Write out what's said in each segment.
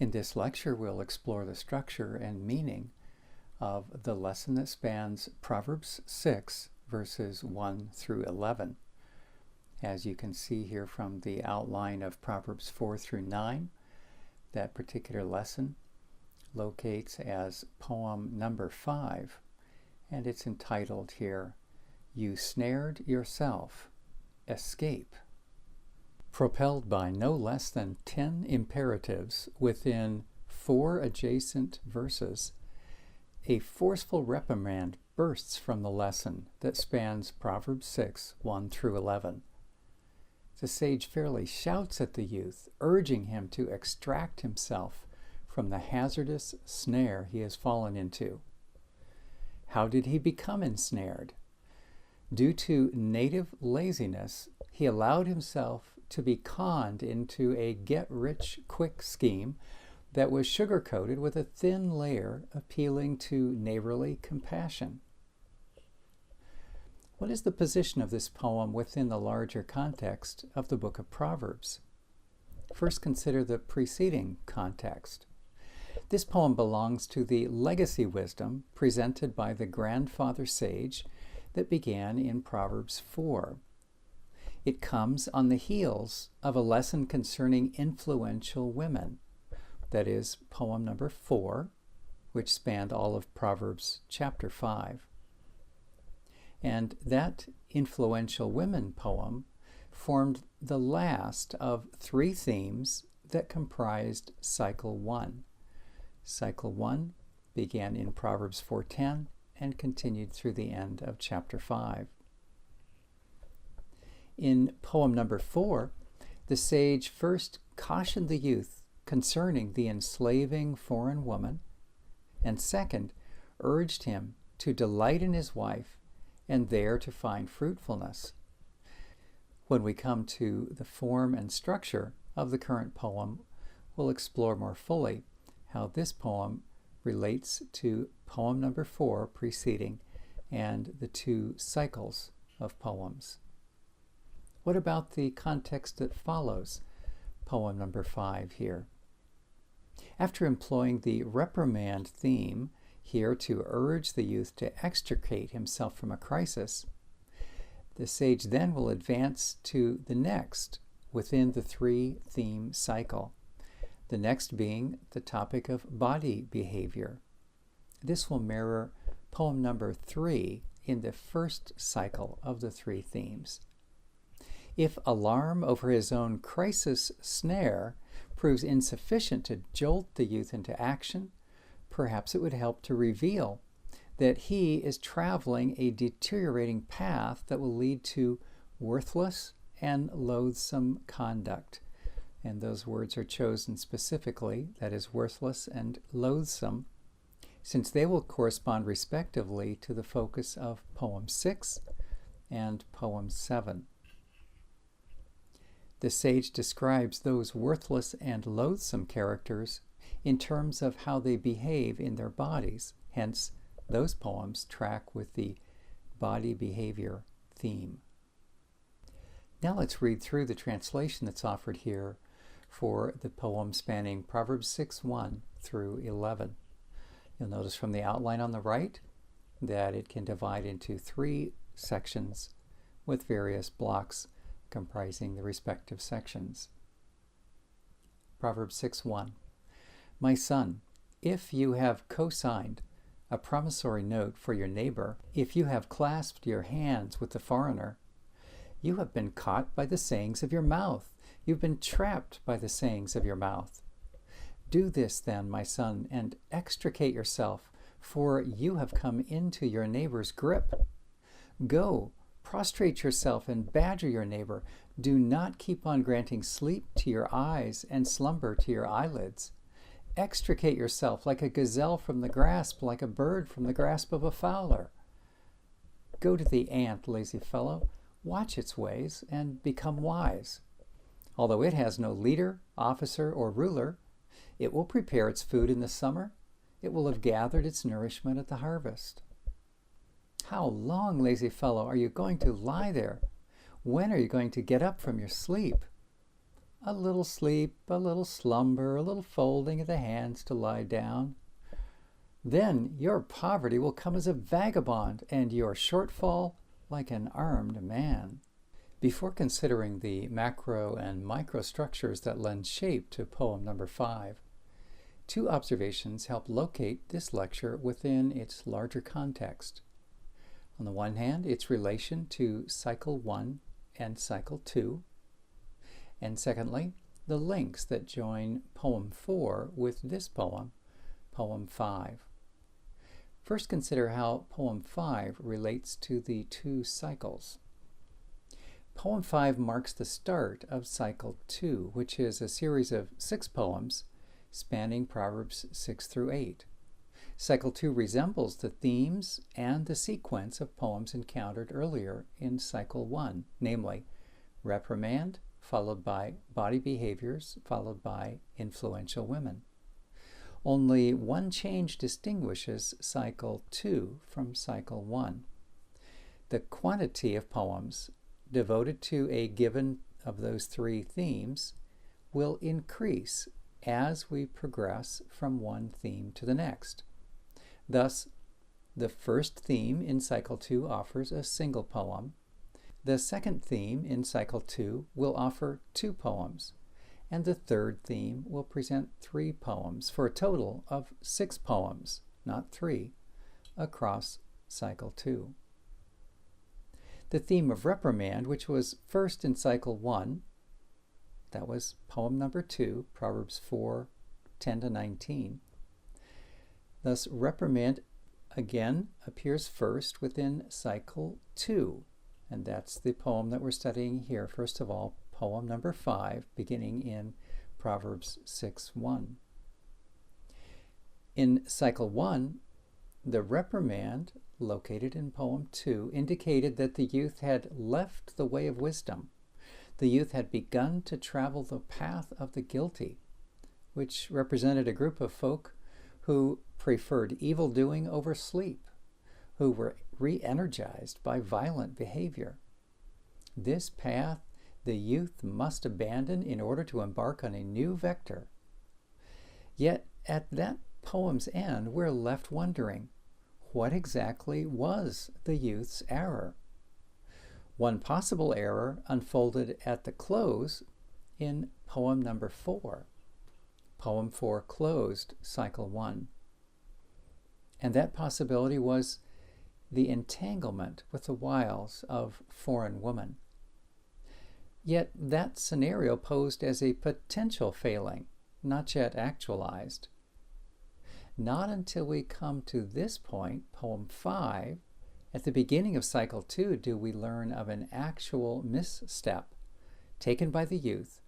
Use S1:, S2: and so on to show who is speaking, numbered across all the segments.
S1: In this lecture, we'll explore the structure and meaning of the lesson that spans Proverbs 6, verses 1 through 11. As you can see here from the outline of Proverbs 4 through 9, that particular lesson locates as poem number 5, and it's entitled here, You Snared Yourself, Escape. Propelled by no less than 10 imperatives within 4 adjacent verses, a forceful reprimand bursts from the lesson that spans Proverbs 6, 1 through 11. The sage fairly shouts at the youth, urging him to extract himself from the hazardous snare he has fallen into. How did he become ensnared? Due to native laziness, he allowed himself to be conned into a get-rich-quick scheme that was sugar-coated with a thin layer appealing to neighborly compassion. What is the position of this poem within the larger context of the book of Proverbs? First, consider the preceding context. This poem belongs to the legacy wisdom presented by the grandfather sage that began in Proverbs 4. It comes on the heels of a lesson concerning influential women. That is, poem number 4, which spanned all of Proverbs chapter 5. And that influential women poem formed the last of 3 themes that comprised cycle 1. Cycle 1 began in Proverbs 4:10 and continued through the end of chapter 5. In poem number 4, the sage first cautioned the youth concerning the enslaving foreign woman, and second, urged him to delight in his wife and there to find fruitfulness. When we come to the form and structure of the current poem, we'll explore more fully how this poem relates to poem number 4 preceding and the 2 cycles of poems. What about the context that follows poem number 5 here? After employing the reprimand theme here to urge the youth to extricate himself from a crisis, the sage then will advance to the next within the 3-theme cycle, the next being the topic of body behavior. This will mirror poem number 3 in the first cycle of the 3 themes. If alarm over his own crisis snare proves insufficient to jolt the youth into action, perhaps it would help to reveal that he is traveling a deteriorating path that will lead to worthless and loathsome conduct. And those words are chosen specifically, that is, worthless and loathsome, since they will correspond respectively to the focus of poem 6 and poem 7. The sage describes those worthless and loathsome characters in terms of how they behave in their bodies. Hence, those poems track with the body behavior theme. Now let's read through the translation that's offered here for the poem spanning Proverbs 6:1 through 11. You'll notice from the outline on the right that it can divide into 3 sections with various blocks comprising the respective sections. Proverbs 6:1. My son, if you have co-signed a promissory note for your neighbor, if you have clasped your hands with the foreigner, you have been caught by the sayings of your mouth. You've been trapped by the sayings of your mouth. Do this then, my son, and extricate yourself, for you have come into your neighbor's grip. Go, prostrate yourself and badger your neighbor. Do not keep on granting sleep to your eyes and slumber to your eyelids. Extricate yourself like a gazelle from the grasp, like a bird from the grasp of a fowler. Go to the ant, lazy fellow, watch its ways, and become wise. Although it has no leader, officer, or ruler, it will prepare its food in the summer. It will have gathered its nourishment at the harvest. How long, lazy fellow, are you going to lie there? When are you going to get up from your sleep? a little sleep, a little slumber, a little folding of the hands to lie down. Then your poverty will come as a vagabond, and your shortfall like an armed man. Before considering the macro and micro structures that lend shape to poem number 5, two observations help locate this lecture within its larger context. On the one hand, its relation to Cycle 1 and Cycle 2, and secondly, the links that join Poem 4 with this poem, Poem 5. First, consider how Poem 5 relates to the two cycles. Poem 5 marks the start of Cycle 2, which is a series of 6 poems spanning Proverbs 6 through 8. Cycle 2 resembles the themes and the sequence of poems encountered earlier in Cycle 1, namely reprimand, followed by body behaviors, followed by influential women. Only one change distinguishes Cycle 2 from Cycle 1. The quantity of poems devoted to a given of those 3 themes will increase as we progress from one theme to the next. Thus, the first theme in Cycle 2 offers a single poem. The second theme in Cycle 2 will offer 2 poems, and the third theme will present 3 poems, for a total of 6 poems, not 3, across Cycle 2. The theme of reprimand, which was first in Cycle 1, that was poem number 2, Proverbs 4, 10-19. Thus, reprimand again appears first within Cycle 2, and that's the poem that we're studying here. First of all, poem number 5, beginning in Proverbs 6:1. In Cycle 1, the reprimand, located in poem 2, indicated that the youth had left the way of wisdom. The youth had begun to travel the path of the guilty, which represented a group of folk who preferred evil doing over sleep, who were re-energized by violent behavior. This path the youth must abandon in order to embark on a new vector. Yet at that poem's end, we're left wondering, what exactly was the youth's error? One possible error unfolded at the close in poem number 4. Poem 4 closed Cycle 1. And that possibility was the entanglement with the wiles of foreign woman. Yet that scenario posed as a potential failing, not yet actualized. Not until we come to this point, poem 5, at the beginning of Cycle 2, do we learn of an actual misstep taken by the youth,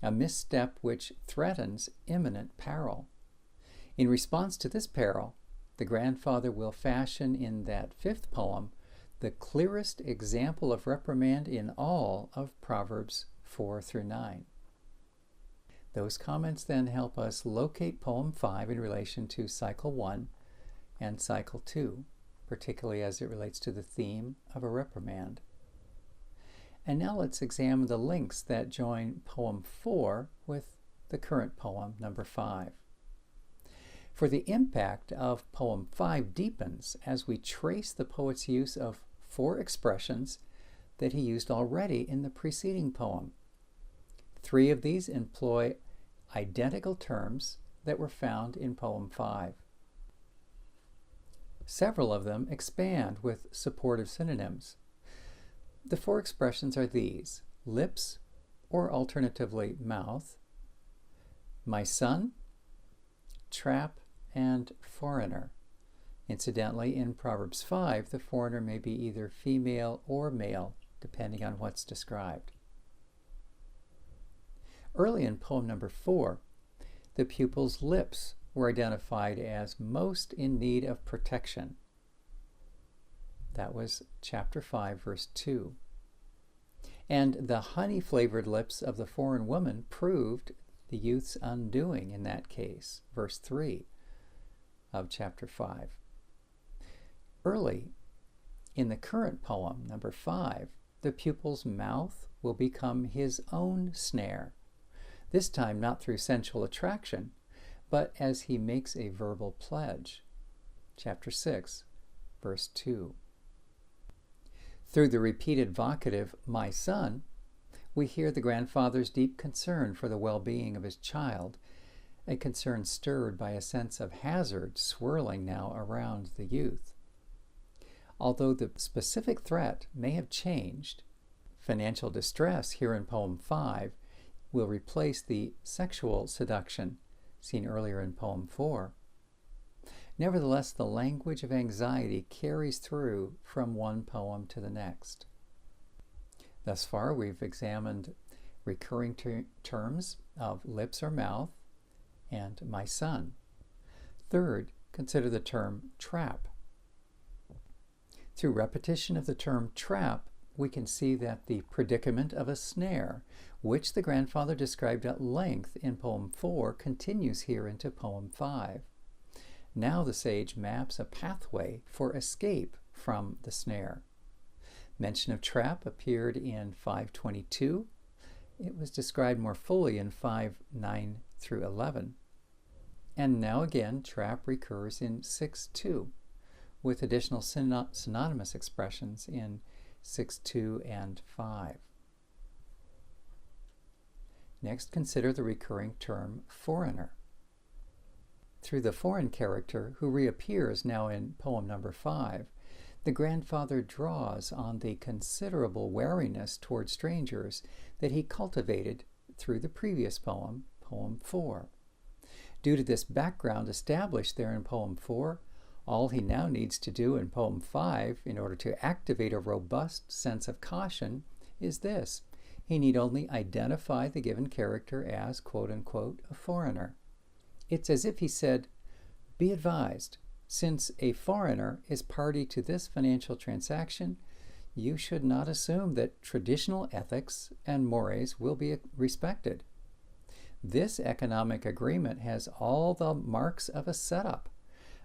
S1: a misstep which threatens imminent peril. In response to this peril, the grandfather will fashion in that 5th poem the clearest example of reprimand in all of Proverbs 4 through 9. Those comments then help us locate poem 5 in relation to Cycle 1 and Cycle 2, particularly as it relates to the theme of a reprimand. And now let's examine the links that join poem 4 with the current poem, number 5. For the impact of poem 5 deepens as we trace the poet's use of 4 expressions that he used already in the preceding poem. 3 of these employ identical terms that were found in poem 5. Several of them expand with supportive synonyms. The 4 expressions are these: lips, or alternatively mouth, my son, trap, and foreigner. Incidentally, in Proverbs 5, the foreigner may be either female or male, depending on what's described. Early in poem number 4, the pupil's lips were identified as most in need of protection. That was chapter 5, verse 2. And the honey-flavored lips of the foreign woman proved the youth's undoing in that case, verse 3 of chapter 5. Early in the current poem, number 5, the pupil's mouth will become his own snare, this time not through sensual attraction, but as he makes a verbal pledge. Chapter 6, verse 2. Through the repeated vocative, my son, we hear the grandfather's deep concern for the well-being of his child, a concern stirred by a sense of hazard swirling now around the youth. Although the specific threat may have changed, financial distress here in Poem 5 will replace the sexual seduction seen earlier in Poem 4. Nevertheless, the language of anxiety carries through from one poem to the next. Thus far, we've examined recurring terms of lips or mouth and my son. Third, consider the term trap. Through repetition of the term trap, we can see that the predicament of a snare, which the grandfather described at length in Poem 4, continues here into Poem 5. Now the sage maps a pathway for escape from the snare. Mention of trap appeared in 5:22. It was described more fully in 5:9 through 11. And now again, trap recurs in 6:2, with additional synonymous expressions in 6:2 and 5. Next, consider the recurring term foreigner. Through the foreign character, who reappears now in poem number 5, the grandfather draws on the considerable wariness toward strangers that he cultivated through the previous poem, Poem 4. Due to this background established there in Poem 4, all he now needs to do in Poem 5 in order to activate a robust sense of caution is this. He need only identify the given character as, quote-unquote, a foreigner. It's as if he said, be advised, since a foreigner is party to this financial transaction, you should not assume that traditional ethics and mores will be respected. This economic agreement has all the marks of a setup,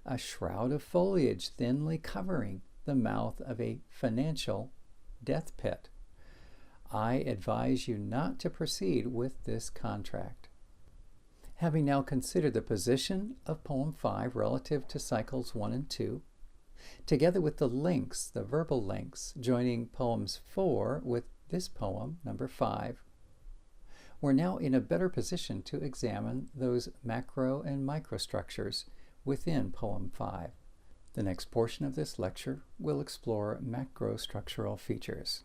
S1: a shroud of foliage thinly covering the mouth of a financial death pit. I advise you not to proceed with this contract. Having now considered the position of Poem 5 relative to cycles 1 and 2, together with the links, the verbal links, joining Poems 4 with this poem, number 5, we're now in a better position to examine those macro and microstructures within Poem 5. The next portion of this lecture will explore macrostructural features.